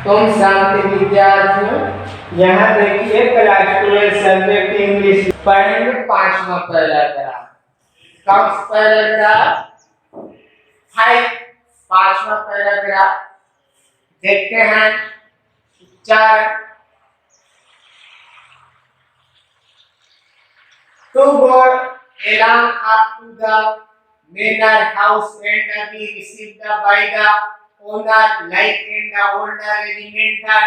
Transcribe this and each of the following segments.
तुम शांति विद्यार्थियों, यहाँ देखिए क्लास 12 सब्जेक्ट इंग्लिश पढ़ेंगे 5वां पैराग्राफ। कौन पैराग्राफ? 5, 5वां पैराग्राफ। देखते हैं उच्चारण। To go along up to the manor house and be received by the owner like in the older regimental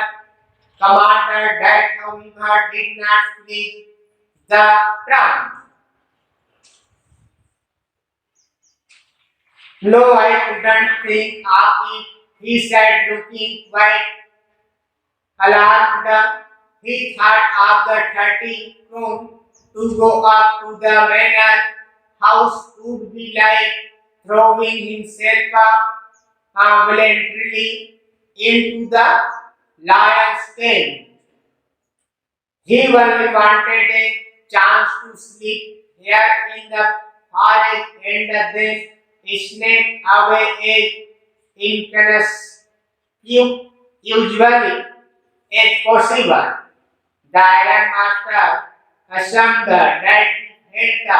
commander that however did not please the crown. No, I couldn't think of it, he said, looking quite alarmed. He thought of the 30 crown to go up to the manor house would be like throwing himself voluntarily into the lion's den. He only wanted a chance to sleep here in the forest and then sneak away as usually as possible. The Iron Master assumed that he had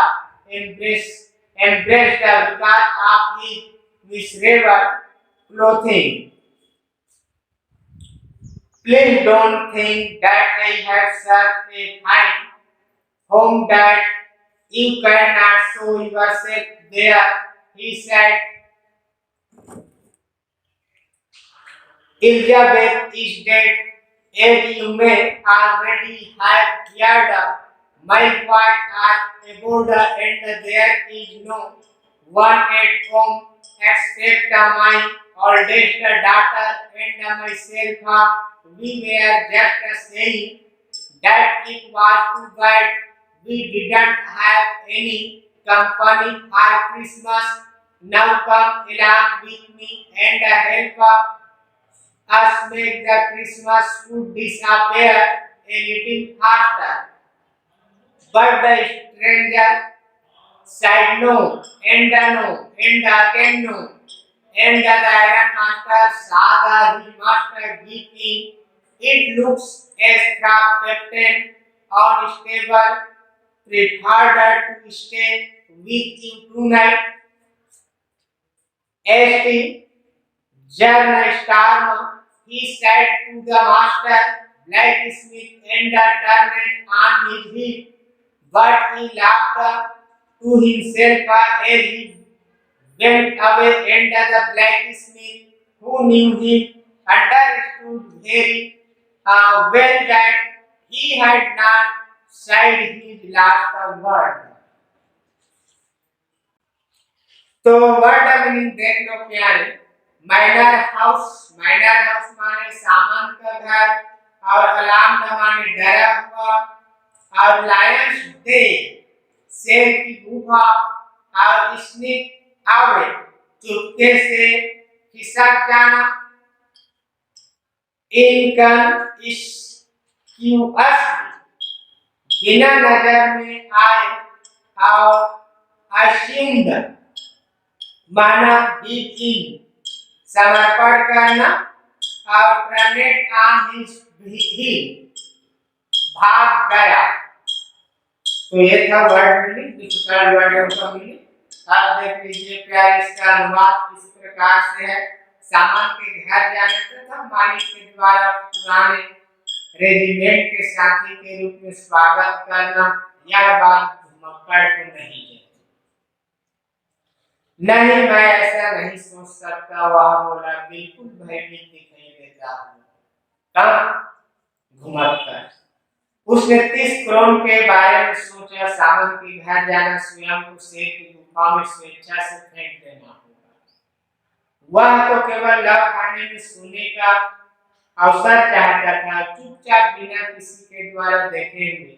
embraced the because of his miserable clothing. Please don't think that I have such a fine home that you cannot show yourself there, he said. Elizabeth is dead, as you may already have heard. My wife are aboard and there is no one at home except my oldest daughter and myself. We were just saying that it was too bad we didn't have any company for Christmas. Now come along with me and help us make the Christmas food disappear a little faster. But the stranger said no, and again no. And the Iron Master saw that he must give in. It looks as craft captain unstable, preferred to stay with you tonight. As the journey started, he said to the master, blacksmith, and turned on his heel. But he laughed to himself as he went away, and the blacksmith, who knew him, understood very well that he had not said his last word. तो word meaning देख लो प्यारे। Manor house माने सामान का घर, और alarm माने डरा हुआ, और लायंस डे शेर की गुफा, और स्नीक आवे चुपके से खिसक जाना, इनकंस्पिक्यूअसली बिना नजर में आए, और अशिंद माना गिव इन समर्पण करना, और टर्नेट ऑन हिज व्हील भाग गया। तो ये था वर्ड मीनिंग, डिफिकल्ट वर्ड है उसका मीनिंग। अब देख लीजिए प्यारे, इसका अनुवाद इस प्रकार से है। सामान के घर जाने तथा मालिक के द्वारा पुराने रेजिमेंट के साथी के रूप में स्वागत करना, यह बात घुमक्कड़ को नहीं है। नहीं, मैं ऐसा नहीं सोच सकता, वह बोला। बिल्कुल भयभीत दिखाई देता हूँ। तब घुमक्कड़ उसने 30 करोड़ के बारे में सोचा। सावन के घर जाना, स्वयं को शेर की गुफा में स्वेच्छा से फेंक देना होगा। वह तो केवल लव खाने में सोने का अवसर चाहता था, चुपचाप बिना किसी के द्वारा देखे हुए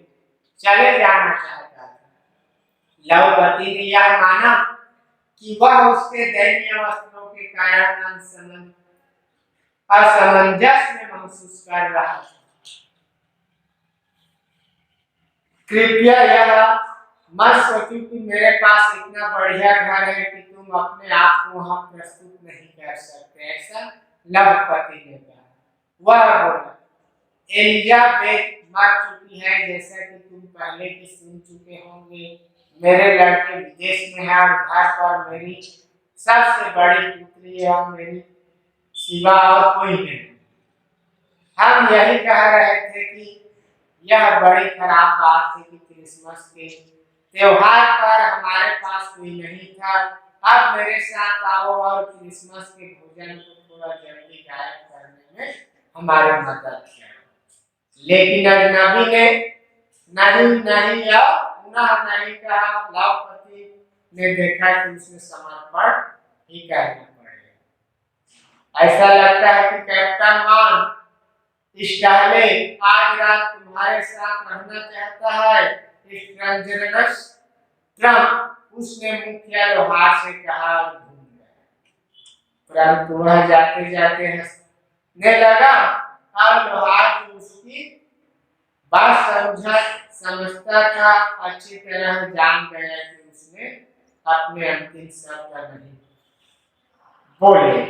चले जाना चाहता था। लवपति ने यह माना कि वह उसके दयनीय वस्त्रों के कारण असमंजस में महसूस कर रहा था। कृपया यह मत सोचो कि मेरे पास इतना बढ़िया घर है कि तुम अपने आप को वहां प्रस्तुत नहीं कर सकते, ऐसा लवपति ने कहा। वह बोला, एलिजाबेथ मर चुकी है, जैसा कि तुम पहले भी सुन चुके होंगे। मेरे लड़के विदेश में है और घर पर मेरी सबसे बड़ी पुत्री है और मेरी सिवा और कोई नहीं। हम यही कह रहे थे कि यह बड़ी खराब बात थी कि क्रिसमस के त्योहार पर हमारे पास कोई नहीं था। अब मेरे साथ आओ और क्रिसमस के भोजन को थोड़ा जल्दी गायब करने में हमारी मदद करो। लेकिन अजनबी ने नहीं या पुनः नहीं कहा। लवपति ने देखा कि उसे समर्पण ही करना पड़ेगा। ऐसा लगता है कि कैप्टन मान स्टाले आज रात तुम्हारे साथ रहना चाहता है। ट्रम्प उसने मुखिया लोहार से कहा और घूम गया। परंतु वह जाते जाते हंसने लगा और लोहार जो उसकी बात समझता था अच्छी तरह जान गया कि उसने अपने अंतिम शब्द नहीं बोले।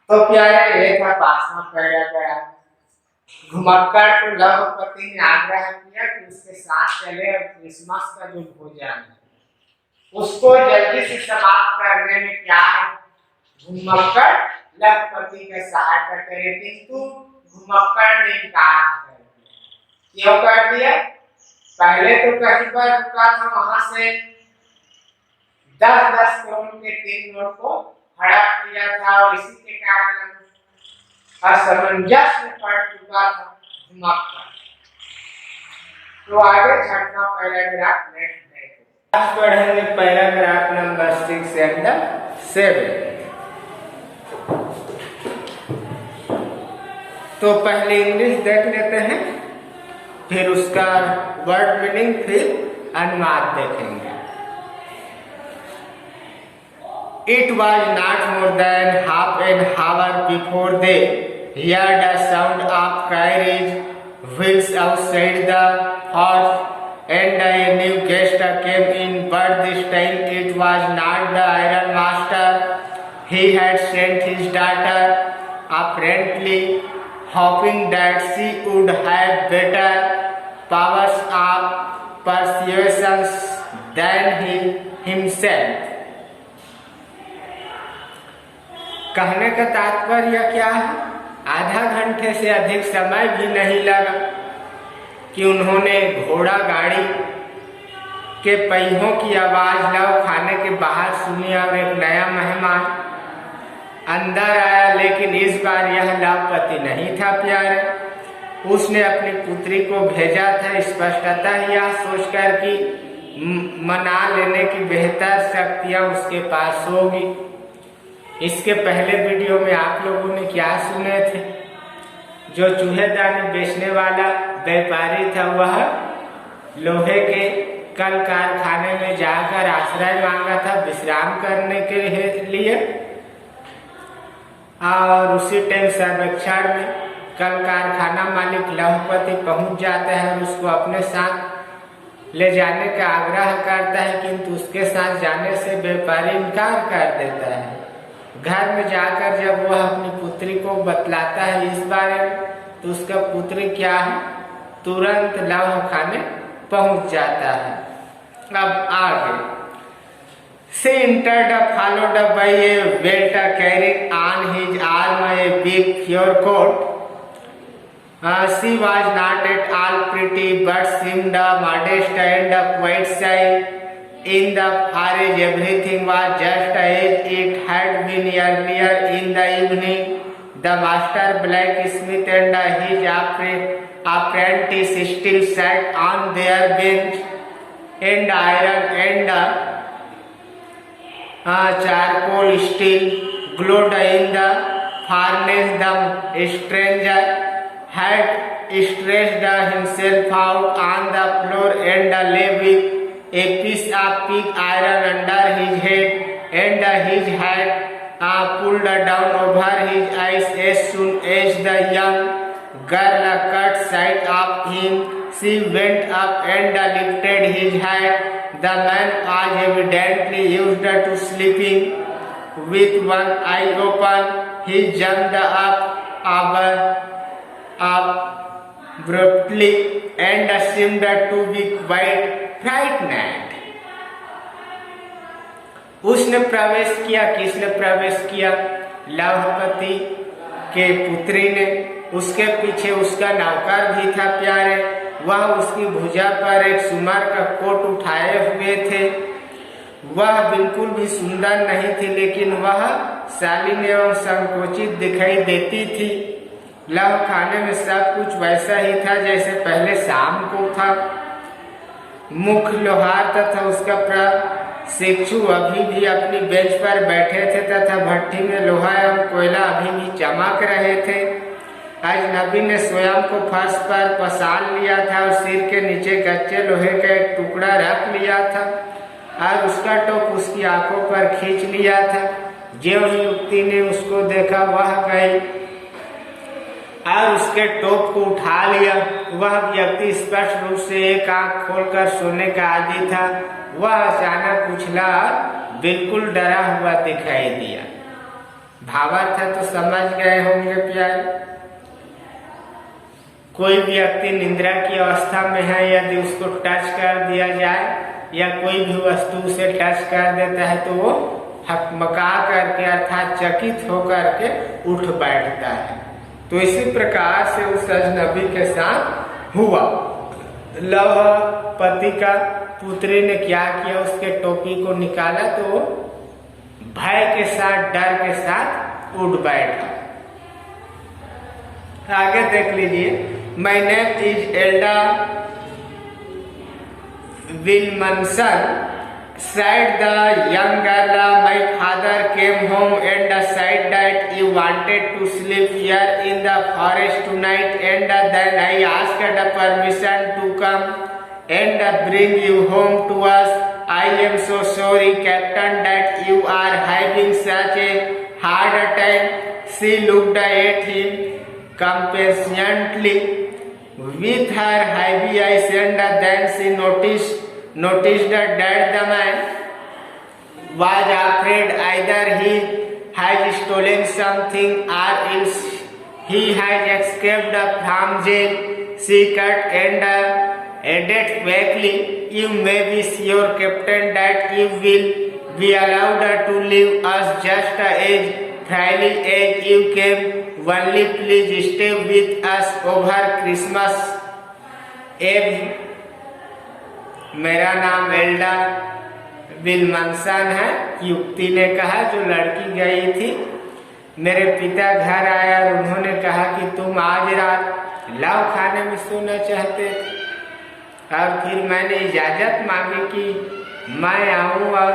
तो प्यारे ये था 5वां पैराग्राफ। घुमक्कड़ को लवपति ने आग्रह किया कि उसके साथ चले और क्रिसमस का जो भोजन है उसको जल्दी से समाप्त करने में क्या है, घुमक्कड़ लवपति का सहायता करे। किंतु घुमक्कड़ ने इनकार कर दिया। क्यों कर दिया? पहले तो कहीं पर रुका था, वहां से 10-10 करोड़ के 3 नोट को हड़प लिया था और इसी के कारण असमंजस में पड़ चुका था घुमक्कड़। तो आगे 6वां पैराग्राफ नेक्स्ट देखो। आज पढ़ेंगे पैराग्राफ नंबर 6 एंड 7। तो पहले इंग्लिश देख लेते हैं, फिर उसका वर्ड मीनिंग, फिर अनुवाद देखेंगे। It was not more than half an hour before they heard a sound of carriage wheels outside the house, and a new guest came in, but this time it was not the iron master. He had sent his daughter, apparently hoping that she would have better powers of persuasion than he himself. कहने का तात्पर्य क्या है? आधा घंटे से अधिक समय भी नहीं लगा कि उन्होंने घोड़ा गाड़ी के पहियों की आवाज लव खाने के बाहर सुनी और एक नया मेहमान अंदर आया। लेकिन इस बार यह लवपति नहीं था प्यारे। उसने अपनी पुत्री को भेजा था स्पष्टतः यह सोचकर कि मना लेने की बेहतर शक्तियां उसके पास होगी। इसके पहले वीडियो में आप लोगों ने क्या सुने थे? जो चूहेदानी बेचने वाला व्यापारी था वह लोहे के कल कारखाने में जाकर आश्रय मांगा था विश्राम करने के लिए, और उसी टाइम सर्वेक्षण में कल कारखाना मालिक लवपति पहुंच जाता है और उसको अपने साथ ले जाने का आग्रह करता है, किंतु उसके साथ जाने से व्यापारी इनकार कर देता है। घर में जाकर जब वह अपनी पुत्री को बतलाता है इस बारे में, तो उसका पुत्री क्या है, तुरंत लव खाने पहुंच जाता है। अब आगे She entered, followed by a waiter carrying on his arm a big fur coat. She was not at all pretty, but seemed modest and quite shy. In the forage, everything was just as it had been earlier in the evening. The master blacksmith and his apprentice still sat on their bench, and iron and charcoal still glowed in the furnace. The stranger had stretched himself out on the floor and lay with a piece of pig iron under his head, and his hat pulled down over his eyes. As soon as the young girl caught sight of him, she went up and lifted his hat. The man was evidently used to sleeping with one eye open. he jumped up abruptly and seemed to be quite frightened. उसने प्रवेश किया, किसने प्रवेश किया? लवपति के पुत्री ने। उसके पीछे उसका नौकर भी था प्यारे। वह उसकी भुजा पर एक सुमार का कोट उठाए हुए थे। वह बिल्कुल भी सुंदर नहीं थी, लेकिन वह शालीन एवं संकोचित दिखाई देती थी। लव खाने में सब कुछ वैसा ही था जैसे पहले शाम को था। मुख लोहार तथा उसका प्रशिक्षु अभी भी अपनी बेंच पर बैठे थे तथा भट्टी में लोहा एवं कोयला अभी भी चमक रहे थे। अजनबी ने स्वयं को फर्श पर पसार लिया था और सिर के नीचे कच्चे लोहे का एक टुकड़ा रख लिया था और उसका टोप उसकी आंखों पर खींच लिया था। जो युवती ने उसको देखा वह गई और उसके टोप को उठा लिया। वह व्यक्ति स्पष्ट रूप से एक आंख खोलकर सोने का आदी था। वह अचानक उछला, बिल्कुल डरा हुआ दिखाई दिया। भावार्थ तो समझ गए होंगे प्यारे। कोई व्यक्ति निद्रा की अवस्था में है, यदि उसको टच कर दिया जाए या कोई भी वस्तु उसे टच कर देता है तो वो हकमका करके अर्थात चकित होकर के उठ बैठता है। तो इसी प्रकार से उस अजनबी के साथ हुआ। लवपति का पुत्री ने क्या किया? उसके टोपी को निकाला तो वो भय के साथ, डर के साथ उठ बैठा। आगे देख लीजिए। My name is Elda Wilmanson, said the young girl. My father came home and said that you wanted to sleep here in the forest tonight, and then I asked permission to come and bring you home to us. I am so sorry, Captain, that you are having such a hard time. She looked at him compassionately with her heavy eyes, and then she noticed that the man was afraid either he has stolen something or else he has escaped from jail. She cut and added quickly, "You may be sure, Captain, that you will be allowed to leave us just as freely as you came. Only please stay with us over Christmas Eve." मेरा नाम एल्डा विल्मनसन है, युवती ने कहा, जो लड़की गई थी। मेरे पिता घर आया और उन्होंने कहा कि तुम आज रात लव खाने में सोना चाहते थे। और फिर मैंने इजाजत मांगी कि मैं आऊं और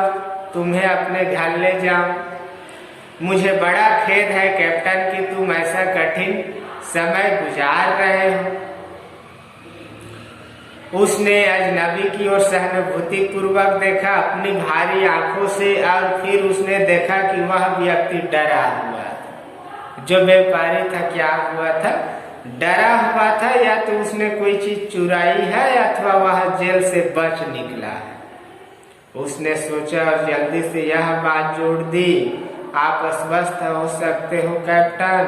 तुम्हें अपने घर ले जाऊं। मुझे बड़ा खेद है कैप्टन कि तुम ऐसा कठिन समय गुजार रहे हो। उसने अजनबी की ओर सहानुभूति पूर्वक देखा अपनी भारी आंखों से, और फिर उसने देखा कि वह व्यक्ति डरा हुआ था। जो व्यापारी था क्या हुआ था? डरा हुआ था। या तो उसने कोई चीज चुराई है अथवा वह जेल से बच निकला है। उसने सोचा और जल्दी से यह बात जोड़ दी, आप अस्वस्थ हो सकते हो कैप्टन,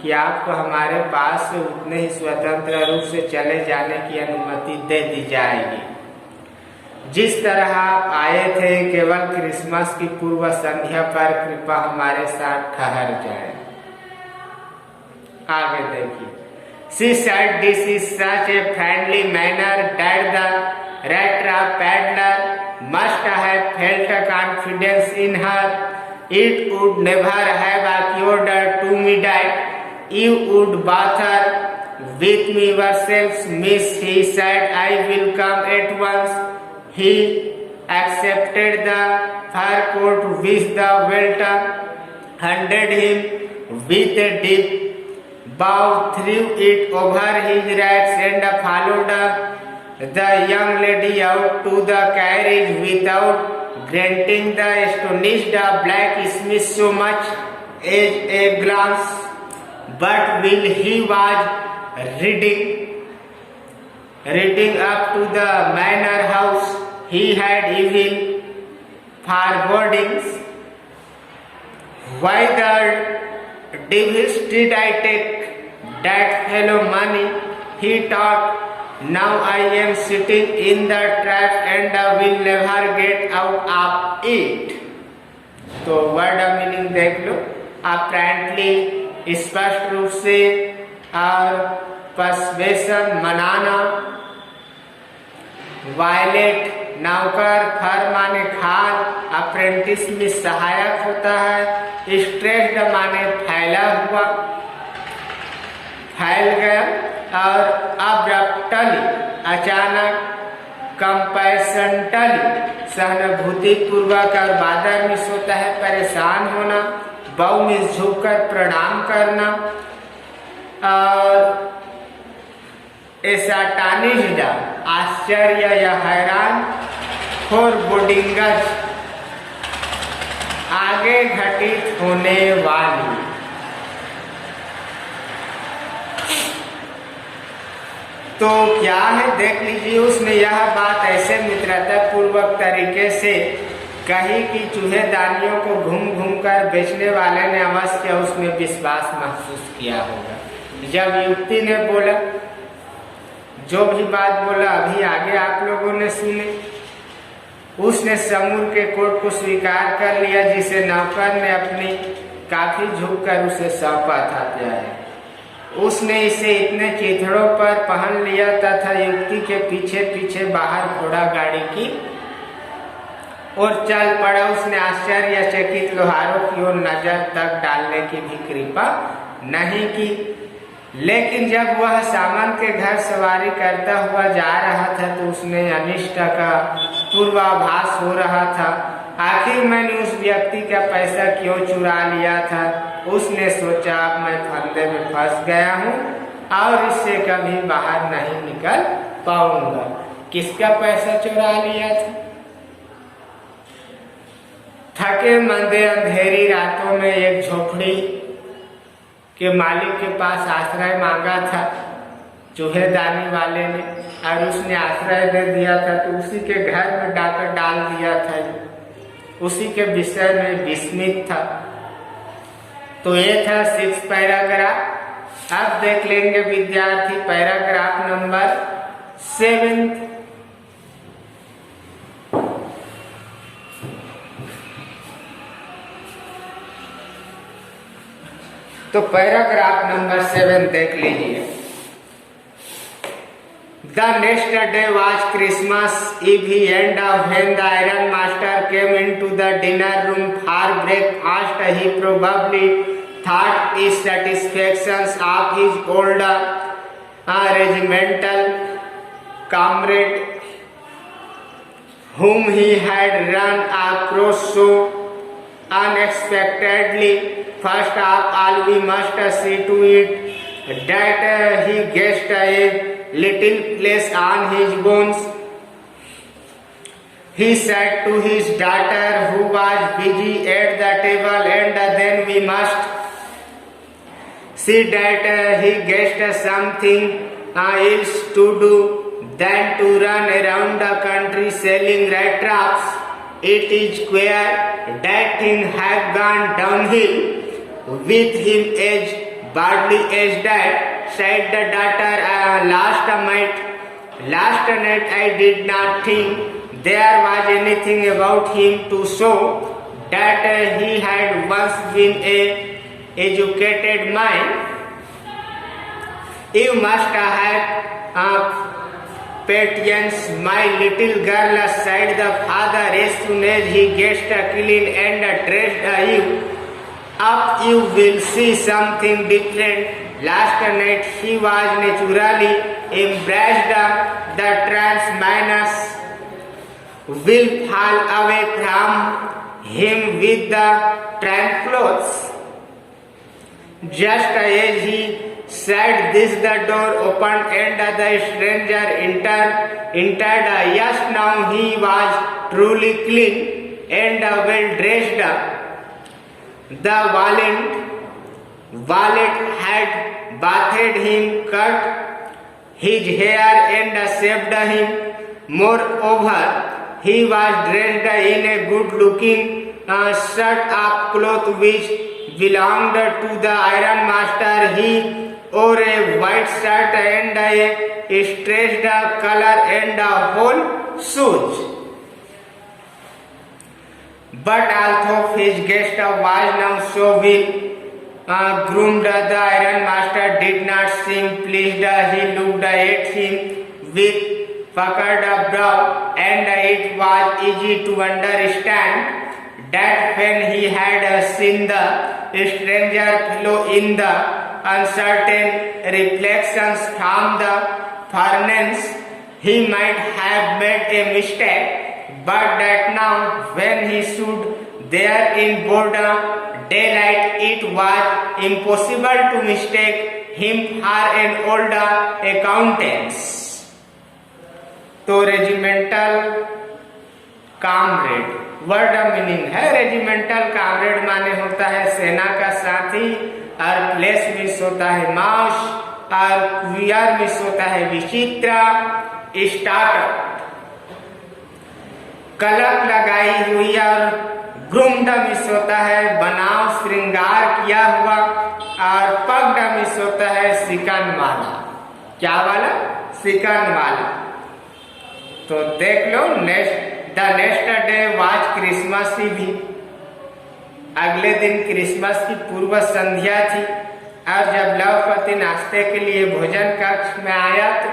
कि आपको हमारे पास से उतने ही स्वतंत्र रूप से चले जाने की अनुमति दे दी जाएगी जिस तरह आप आए थे। केवल क्रिसमस की पूर्व संध्या पर कृपया हमारे साथ ठहर जाए। आगे देखिए। She said this is such a friendly manner that the rat trap peddler must have felt a confidence in her. It would never have occurred to me that you would bother with me yourselves, miss, he said. I will come at once. He accepted the fur coat which the waiter handed him with a deep bow, threw it over his rags, and followed the young lady out to the carriage without granting the astonished blacksmith so much as a glance. But while he was riding up to the manor house, he had evil forebodings. Why the devils did I take that fellow money? He thought, now I am sitting in the trap and will never get out of it. तो word meaning देख लो। अप्रेंटली स्पष्ट रूप से, और persuasion मनाना, violet नौकर, फर माने खाल, अप्रेंटिस में सहायक होता है, स्ट्रेस्ड माने फैला हुआ, फैल गया, और अब्रप्टली अचानक, कंपैशनटली सहानुभूति पूर्वक, और बादर में होता है परेशान होना, बाउ में झुककर प्रणाम करना, और एसाटानिज्ड आश्चर्य या हैरान, फोर बोर्डिंगज आगे घटित होने वाली। तो क्या है देख लीजिए, उसने यह बात ऐसे मित्रता पूर्वक तरीके से कही कि चूहेदानियों को घूम घूम कर बेचने वाले ने अवश्य उसमें विश्वास महसूस किया होगा। जब युक्ति ने बोला, जो भी बात बोला अभी आगे आप लोगों ने सुने, उसने समूर के कोट को स्वीकार कर लिया, जिसे नौकर ने अपनी काफी झुककर उसे सौंपा था प्यारे। उसने इसे इतने चिथड़ों पर पहन लिया तथा युक्ति के पीछे पीछे बाहर घोड़ा गाड़ी की और चल पड़ा। उसने आश्चर्यचकित लोहारों की ओर नजर तक डालने की भी कृपा नहीं की, लेकिन जब वह सामंत के घर सवारी करता हुआ जा रहा था तो उसने अनिष्ट का पूर्वाभास हो रहा था। आखिर मैंने उस व्यक्ति का पैसा क्यों चुरा लिया था? उसने सोचा, अब मैं फंदे में फंस गया हूँ और इससे कभी बाहर नहीं निकल पाऊंगा। किसका पैसा चुरा लिया था? थके मंदे अंधेरी रातों में एक झोपड़ी के मालिक के पास आश्रय मांगा था चूहेदानी वाले ने, और उसने आश्रय दे दिया था, तो उसी के घर में डाकर डाल दिया था, उसी के विषय में विस्मित था। तो ये था 6 पैराग्राफ। अब देख लेंगे विद्यार्थी पैराग्राफ नंबर 7। तो पैराग्राफ नंबर 7 देख लीजिए। The next day was Christmas Eve and when the iron master came into the dinner room for breakfast, he probably thought his satisfactions of his old regimental comrade whom he had run across so unexpectedly. First of all, we must see to it that he gets a little place on his bones, he said to his daughter, who was busy at the table, and then we must see that he gets something else to do than to run around the country selling rat traps. It is queer that things have gone downhill with him as badly as that, said the daughter. Last night I did not think there was anything about him to show that he had once been a educated man. You must have patience, my little girl, said the father, as soon as he gets clean and dressed you up, you will see something different. Last night he was naturally embraced. The trans minus will fall away from him with the trans clothes. Just as he said this, the door opened and the stranger entered. Yes, now he was truly clean and well dressed. The valet had bathed him, cut his hair and shaved him. Moreover, he was dressed in a good-looking shirt of cloth which belonged to the iron master. He wore a white shirt and a stressed collar and whole shoes. But although his guest was now so well groomed, the iron master did not seem pleased. He looked at him with puckered brow, and it was easy to understand that when he had seen the stranger fellow in the uncertain reflections from the furnace, he might have made a mistake, but that now when he stood there in broad daylight, it was impossible to mistake him for an old acquaintance. तो regimental comrade word meaning है। Regimental comrade माने होता है सेना का साथी, और place miss होता है माउस, और वियर मिस होता है विचित्र, स्टार्टअप कलक लगाई हुई, और ग्रूम्ड मिस होता है बनाव श्रृंगार किया हुआ, और पग्ड मिस होता है सिकन वाला। क्या वाला? सिकन वाला। तो देख लो, the next day was Christmas भी, अगले दिन क्रिसमस की पूर्व संध्या थी। और जब लवपति नाश्ते के लिए भोजन कक्ष में आया तो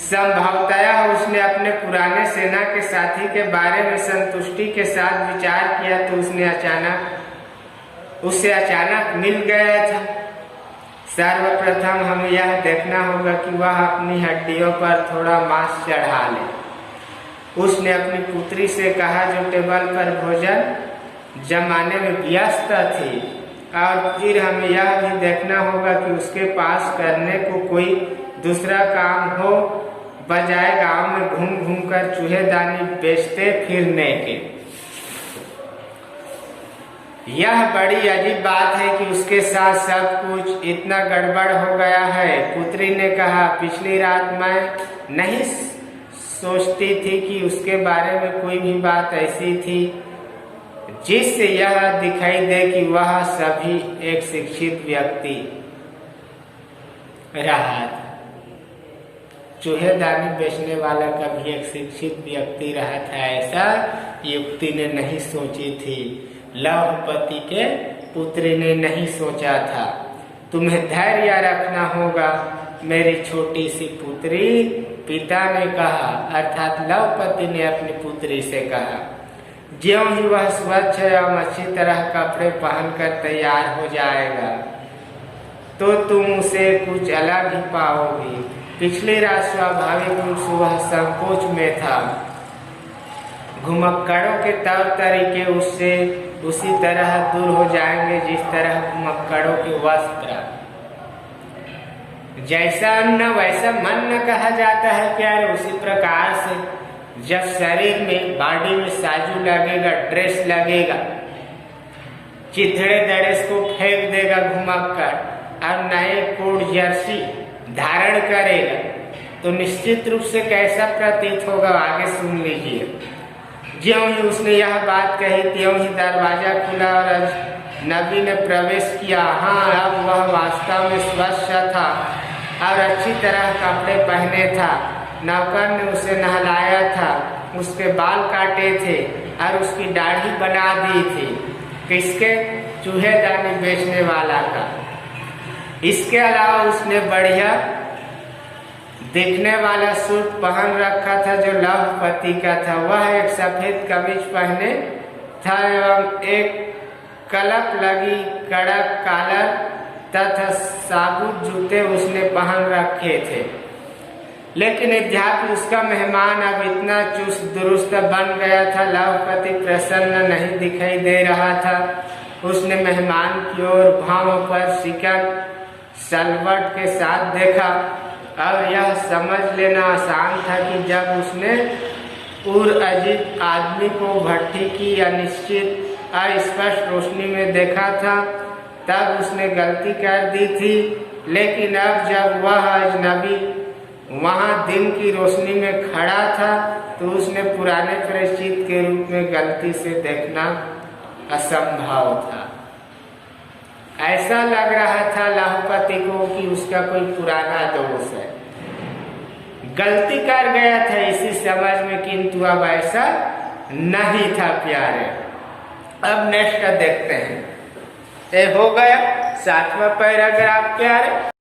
संभवतः उसने अपने पुराने सेना के साथी के बारे में संतुष्टि के साथ विचार किया, तो उससे अचानक मिल गया था। सर्वप्रथम हमें यह देखना होगा कि वह अपनी हड्डियों पर थोड़ा मांस चढ़ा ले। उसने अपनी पुत्री से कहा, जो टेबल पर भोजन जमाने में व्यस्त थी। और फिर हमें यह भी देखना होगा कि उसके पास करने को कोई दूसरा काम हो, बजाय गांव में घूम घूम कर चूहेदानी बेचते फिरने के। यह बड़ी अजीब बात है कि उसके साथ सब कुछ इतना गड़बड़ हो गया है। पुत्री ने कहा, पिछली रात मैं नहीं सोचती थी कि उसके बारे में कोई भी बात ऐसी थी जिससे यह दिखाई दे कि वह सभी एक शिक्षित व्यक्ति रहा था। चूहेदानी बेचने वाला कभी एक शिक्षित व्यक्ति रहा था, ऐसा युक्ति ने नहीं सोची थी, लवपति के पुत्री ने नहीं सोचा था। तुम्हें धैर्य रखना होगा मेरी छोटी सी पुत्री, पिता ने कहा, अर्थात लवपति ने अपनी पुत्री से कहा। ज्यों ही वह स्वच्छ एवं अच्छी तरह कपड़े पहनकर तैयार हो जाएगा तो तुम उसे कुछ अलग ही पाओगी। पिछली रात स्वाभाविक रूप से वह संकोच में था। घुमक्कड़ों के तौर तरीके उससे उसी तरह दूर हो जाएंगे जिस तरह घुमक्कड़ों के वस्त्र। जैसा अन्न वैसा मन न कहा जाता है प्यारे, उसी प्रकार से जब शरीर में बॉडी में साजू लगेगा, ड्रेस लगेगा, चिथड़े दड़ेस को फेंक देगा घुमक्कड़ और नए कोट जर्सी धारण करेगा तो निश्चित रूप से कैसा प्रतीत होगा, आगे सुन लीजिए। ज्यों ही उसने यह बात कही त्यों ही दरवाजा खुला और नबी ने प्रवेश किया। हाँ, अब वह वास्तव में स्वच्छ था और अच्छी तरह कपड़े पहने था। नौकर ने उसे नहलाया था, उसके बाल काटे थे और उसकी दाढ़ी बना दी थी। किसके? चूहेदानी बेचने वाला का। इसके अलावा उसने बढ़िया दिखने वाला सूट पहन रखा था जो लवपति का था। वह एक सफेद कमीज पहने था एवं एक कलप लगी कड़क कॉलर तथा साबुत जूते उसने पहन रखे थे। लेकिन यद्यपि उसका मेहमान अब इतना चुस्त दुरुस्त बन गया था, लवपति प्रसन्न नहीं दिखाई दे रहा था। उसने मेहमान की ओर भावों पर शिकन सलवट के साथ देखा और यह समझ लेना आसान था कि जब उसने उर अजीब आदमी को भट्टी की अनिश्चित अस्पष्ट रोशनी में देखा था तब उसने गलती कर दी थी। लेकिन अब जब वह अजनबी वहां दिन की रोशनी में खड़ा था तो उसने पुराने परिचित के रूप में गलती से देखना असंभव था। ऐसा लग रहा था लहूपति को कि उसका कोई पुराना दोस्त है, गलती कर गया था इसी समझ में, किंतु अब ऐसा नहीं था प्यारे। अब नेक्स्ट देखते हैं। ये हो गया 7वां पैराग्राफ प्यारे।